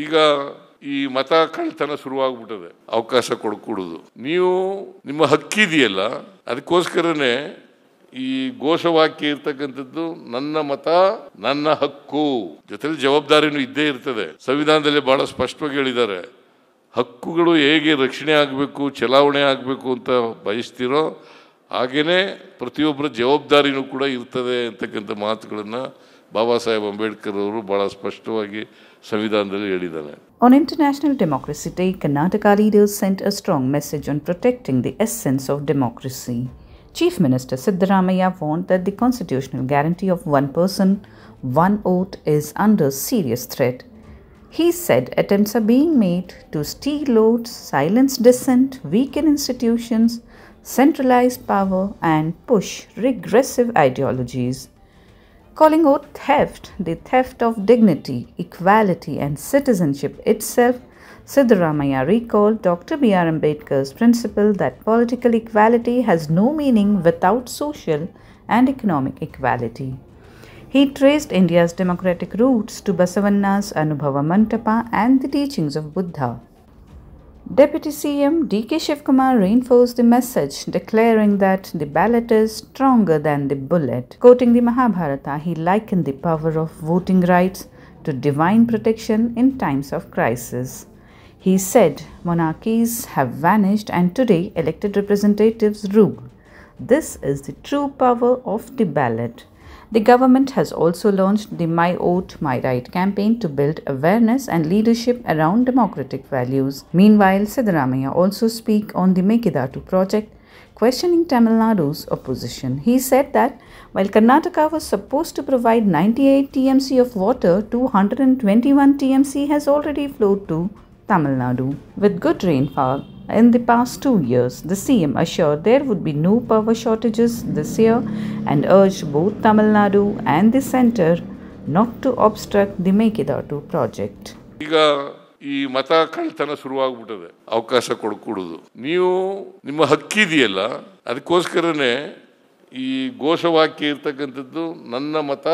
ಈಗ ಈ ಮತ ಕಳ್ತನ ಶುರುವಾಗ್ಬಿಟ್ಟದೆ. ಅವಕಾಶ ಕೊಡಕೂಡುದು. ನೀವು ನಿಮ್ಮ ಹಕ್ಕಿದೆಯಲ್ಲ, ಅದಕ್ಕೋಸ್ಕರನೇ ಈ ಘೋಷವಾಕ್ಯ ಇರ್ತಕ್ಕಂಥದ್ದು ನನ್ನ ಮತ ನನ್ನ ಹಕ್ಕು, ಜೊತೆಲಿ ಜವಾಬ್ದಾರಿನೂ ಇದ್ದೇ ಇರ್ತದೆ. ಸಂವಿಧಾನದಲ್ಲಿ ಬಹಳ ಸ್ಪಷ್ಟವಾಗಿ ಹೇಳಿದ್ದಾರೆ, ಹಕ್ಕುಗಳು ಹೇಗೆ ರಕ್ಷಣೆ ಆಗಬೇಕು, ಚಲಾವಣೆ ಆಗಬೇಕು ಅಂತ ಬಯಸ್ತಿರೋ ಹಾಗೇನೆ ಪ್ರತಿಯೊಬ್ಬರ ಜವಾಬ್ದಾರಿನೂ ಕೂಡ ಇರ್ತದೆ ಅಂತಕ್ಕಂಥ ಮಾತುಗಳನ್ನು ಬಾಬಾ ಸಾಹೇಬ್ ಅಂಬೇಡ್ಕರ್ ಅವರು ಬಹಳ ಸ್ಪಷ್ಟವಾಗಿ ಸಂವಿಧಾನದಲ್ಲಿ ಹೇಳಿದ್ದಾರೆ. On International Democracy Day, Karnataka leaders sent a strong message on protecting the essence of democracy. Chief Minister Siddaramaiah warned that the constitutional guarantee of one person, one vote is under serious threat. He said attempts are being made to steal votes, silence dissent, weaken institutions, centralize power, and push regressive ideologies. Calling vote theft the theft of dignity, equality, and citizenship itself, Siddaramaiah recalled Dr. B.R. Ambedkar's principle that political equality has no meaning without social and economic equality. He traced India's democratic roots to Basavanna's Anubhava Mantapa and the teachings of Buddha. Deputy CM D.K. Shivkumar reinforced the message, declaring that the ballot is stronger than the bullet. Quoting the Mahabharata, he likened the power of voting rights to divine protection in times of crisis. He said, monarchies have vanished and today elected representatives rule. This is the true power of the ballot. The government has also launched the My Vote, My Right campaign to build awareness and leadership around democratic values. Meanwhile, Siddaramaiah also speak on the Mekidatu project, questioning Tamil Nadu's opposition. He said that while Karnataka was supposed to provide 98 TMC of water, 221 TMC has already flowed to Tamil Nadu. With good rainfall in the past 2 years, the CM assured there would be no power shortages this year and urged both Tamil Nadu and the centre not to obstruct the Mekidatu project. ಈಗ ಈ ಮತ ಕಳ್ತನ ಶುರುವಾಗ್ಬಿಟ್ಟದೆ. ಅವಕಾಶ ಕೊಡಕೂಡುದು. ನೀವು ನಿಮ್ಮ ಹಕ್ಕಿದೆಯಲ್ಲ, ಅದಕ್ಕೋಸ್ಕರನೇ ಈ ಘೋಷವಾಕ್ಯ ಇರ್ತಕ್ಕಂಥದ್ದು ನನ್ನ ಮತ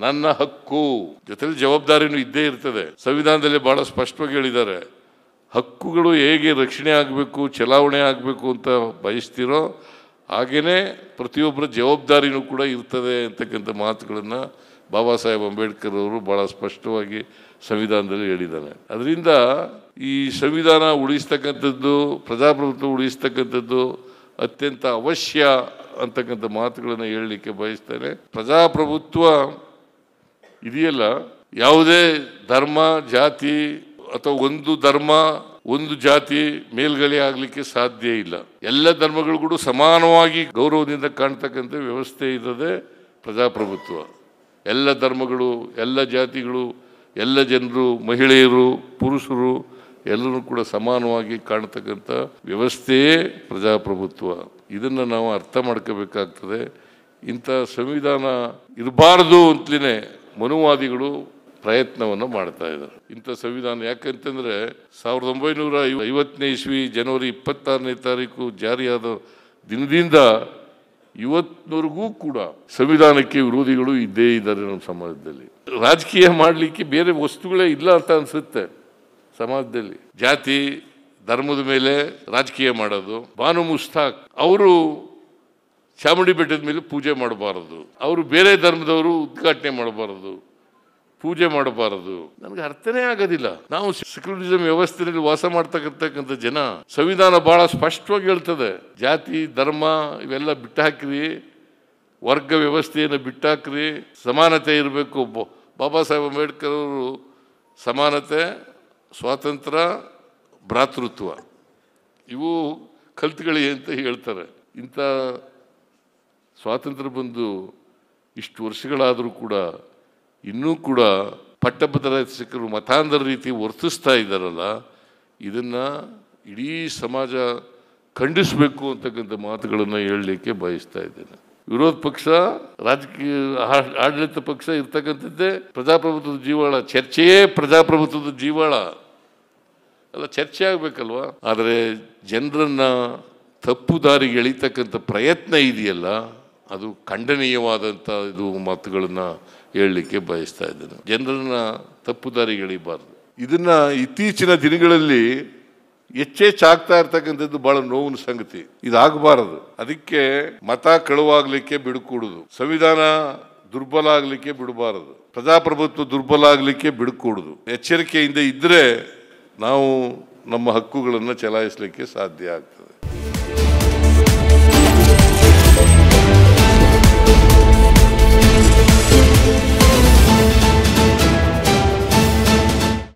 ನನ್ನ ಹಕ್ಕು, ಜೊತೆಲಿ ಜವಾಬ್ದಾರಿನೂ ಇದ್ದೇ ಇರ್ತದೆ. ಸಂವಿಧಾನದಲ್ಲಿ ಬಹಳ ಸ್ಪಷ್ಟವಾಗಿ ಹೇಳಿದ್ದಾರೆ, ಹಕ್ಕುಗಳು ಹೇಗೆ ರಕ್ಷಣೆ ಆಗಬೇಕು, ಚಲಾವಣೆ ಆಗಬೇಕು ಅಂತ ಬಯಸ್ತಿರೋ ಹಾಗೇನೆ ಪ್ರತಿಯೊಬ್ಬರ ಜವಾಬ್ದಾರಿನೂ ಕೂಡ ಇರ್ತದೆ ಅಂತಕ್ಕಂಥ ಮಾತುಗಳನ್ನು ಬಾಬಾ ಸಾಹೇಬ್ ಅಂಬೇಡ್ಕರ್ ಅವರು ಬಹಳ ಸ್ಪಷ್ಟವಾಗಿ ಸಂವಿಧಾನದಲ್ಲಿ ಹೇಳಿದ್ದಾರೆ. ಅದರಿಂದ ಈ ಸಂವಿಧಾನ ಉಳಿಸ್ತಕ್ಕಂಥದ್ದು, ಪ್ರಜಾಪ್ರಭುತ್ವ ಉಳಿಸ್ತಕ್ಕಂಥದ್ದು ಅತ್ಯಂತ ಅವಶ್ಯ ಅಂತಕ್ಕಂಥ ಮಾತುಗಳನ್ನು ಹೇಳಲಿಕ್ಕೆ ಬಯಸ್ತೇನೆ. ಪ್ರಜಾಪ್ರಭುತ್ವ ಇದೆಯಲ್ಲ, ಯಾವುದೇ ಧರ್ಮ, ಜಾತಿ ಅಥವಾ ಒಂದು ಧರ್ಮ ಒಂದು ಜಾತಿ ಮೇಲ್ಗಡೆ ಆಗಲಿಕ್ಕೆ ಸಾಧ್ಯ ಇಲ್ಲ. ಎಲ್ಲ ಧರ್ಮಗಳು ಕೂಡ ಸಮಾನವಾಗಿ ಗೌರವದಿಂದ ಕಾಣ್ತಕ್ಕಂಥ ವ್ಯವಸ್ಥೆ ಇರೋದೇ ಪ್ರಜಾಪ್ರಭುತ್ವ. ಎಲ್ಲ ಧರ್ಮಗಳು, ಎಲ್ಲ ಜಾತಿಗಳು, ಎಲ್ಲ ಜನರು, ಮಹಿಳೆಯರು, ಪುರುಷರು ಎಲ್ಲರೂ ಕೂಡ ಸಮಾನವಾಗಿ ಕಾಣ್ತಕ್ಕಂಥ ವ್ಯವಸ್ಥೆಯೇ ಪ್ರಜಾಪ್ರಭುತ್ವ. ಇದನ್ನು ನಾವು ಅರ್ಥ ಮಾಡ್ಕೋಬೇಕಾಗ್ತದೆ. ಇಂಥ ಸಂವಿಧಾನ ಇರಬಾರ್ದು ಅಂತಲೇ ಮನುವಾದಿಗಳು ಪ್ರಯತ್ನವನ್ನು ಮಾಡ್ತಾ ಇದ್ದಾರೆ. ಇಂಥ ಸಂವಿಧಾನ ಯಾಕಂತಂದರೆ 1950ನೇ ಇಸ್ವಿ ಜನವರಿ 26ನೇ ತಾರೀಕು ಜಾರಿಯಾದ ದಿನದಿಂದ ಇವತ್ತಿನವರೆಗೂ ಕೂಡ ಸಂವಿಧಾನಕ್ಕೆ ವಿರೋಧಿಗಳು ಇದ್ದೇ ಇದ್ದಾರೆ. ನಮ್ಮ ಸಮಾಜದಲ್ಲಿ ರಾಜಕೀಯ ಮಾಡಲಿಕ್ಕೆ ಬೇರೆ ವಸ್ತುಗಳೇ ಇಲ್ಲ ಅಂತ ಅನಿಸುತ್ತೆ. ಸಮಾಜದಲ್ಲಿ ಜಾತಿ ಧರ್ಮದ ಮೇಲೆ ರಾಜಕೀಯ ಮಾಡೋದು. ಬಾನು ಮುಸ್ತಾಕ್ ಅವರು ಚಾಮುಂಡಿ ಬೆಟ್ಟದ ಮೇಲೆ ಪೂಜೆ ಮಾಡಬಾರದು, ಅವರು ಬೇರೆ ಧರ್ಮದವರು ಉದ್ಘಾಟನೆ ಮಾಡಬಾರದು, ಪೂಜೆ ಮಾಡಬಾರದು. ನನಗೆ ಅರ್ಥನೇ ಆಗೋದಿಲ್ಲ. ನಾವು ಸೆಕ್ಯುಲರಿಸಂ ವ್ಯವಸ್ಥೆಯಲ್ಲಿ ವಾಸ ಮಾಡ್ತಕ್ಕಂಥ ಜನ, ಸಂವಿಧಾನ ಬಹಳ ಸ್ಪಷ್ಟವಾಗಿ ಹೇಳ್ತದೆ, ಜಾತಿ ಧರ್ಮ ಇವೆಲ್ಲ ಬಿಟ್ಟಾಕ್ರಿ, ವರ್ಗ ವ್ಯವಸ್ಥೆಯನ್ನು ಬಿಟ್ಟಾಕ್ರಿ, ಸಮಾನತೆ ಇರಬೇಕು. ಬಾಬಾ ಸಾಹೇಬ್ ಅಂಬೇಡ್ಕರ್ ಅವರು ಸಮಾನತೆ, ಸ್ವಾತಂತ್ರ್ಯ, ಭ್ರಾತೃತ್ವ ಇವು ಕಲ್ತ್ಕೊಳ್ಳಿ ಅಂತ ಹೇಳ್ತಾರೆ. ಇಂಥ ಸ್ವಾತಂತ್ರ್ಯ ಬಂದು ಇಷ್ಟು ವರ್ಷಗಳಾದರೂ ಕೂಡ ಇನ್ನೂ ಕೂಡ ಪಟ್ಟಭದ್ರಾಸಕರು ಮತಾಂಧರ ರೀತಿ ವರ್ತಿಸ್ತಾ ಇದ್ದಾರಲ್ಲ, ಇದನ್ನು ಇಡೀ ಸಮಾಜ ಖಂಡಿಸಬೇಕು ಅಂತಕ್ಕಂಥ ಮಾತುಗಳನ್ನು ಹೇಳಲಿಕ್ಕೆ ಬಯಸ್ತಾ ಇದ್ದೇನೆ. ವಿರೋಧ ಪಕ್ಷ, ರಾಜಕೀಯ ಆಡಳಿತ ಪಕ್ಷ ಇರ್ತಕ್ಕಂಥದ್ದೇ ಪ್ರಜಾಪ್ರಭುತ್ವದ ಜೀವಾಳ. ಚರ್ಚೆಯೇ ಪ್ರಜಾಪ್ರಭುತ್ವದ ಜೀವಾಳ. ಅಲ್ಲ, ಚರ್ಚೆ ಆಗಬೇಕಲ್ವಾ? ಆದರೆ ಜನರನ್ನು ತಪ್ಪು ದಾರಿಗೆ ಎಳಿತಕ್ಕಂಥ ಪ್ರಯತ್ನ ಇದೆಯಲ್ಲ, ಅದು ಖಂಡನೀಯವಾದಂಥ ಇದು ಮಾತುಗಳನ್ನು ಹೇಳಲಿಕ್ಕೆ ಬಯಸ್ತಾ ಇದ್ದೇನೆ. ಜನರನ್ನು ತಪ್ಪು ದಾರಿಗೆ ಎಳಿಬಾರ್ದು. ಇದನ್ನ ಇತ್ತೀಚಿನ ದಿನಗಳಲ್ಲಿ ಹೆಚ್ಚಾಗ್ತಾ ಇರ್ತಕ್ಕಂಥದ್ದು ಬಹಳ ನೋವಿನ ಸಂಗತಿ. ಇದಾಗಬಾರದು. ಅದಕ್ಕೆ ಮತ ಕಳುವಾಗ್ಲಿಕ್ಕೆ ಬಿಡುಕೂಡುದು, ಸಂವಿಧಾನ ದುರ್ಬಲ ಆಗ್ಲಿಕ್ಕೆ ಬಿಡಬಾರದು, ಪ್ರಜಾಪ್ರಭುತ್ವ ದುರ್ಬಲ ಆಗ್ಲಿಕ್ಕೆ ಬಿಡುಕೂಡುದು. ಎಚ್ಚರಿಕೆಯಿಂದ ಇದ್ರೆ ನಾವು ನಮ್ಮ ಹಕ್ಕುಗಳನ್ನು ಚಲಾಯಿಸಲಿಕ್ಕೆ ಸಾಧ್ಯ ಆಗ್ತದೆ.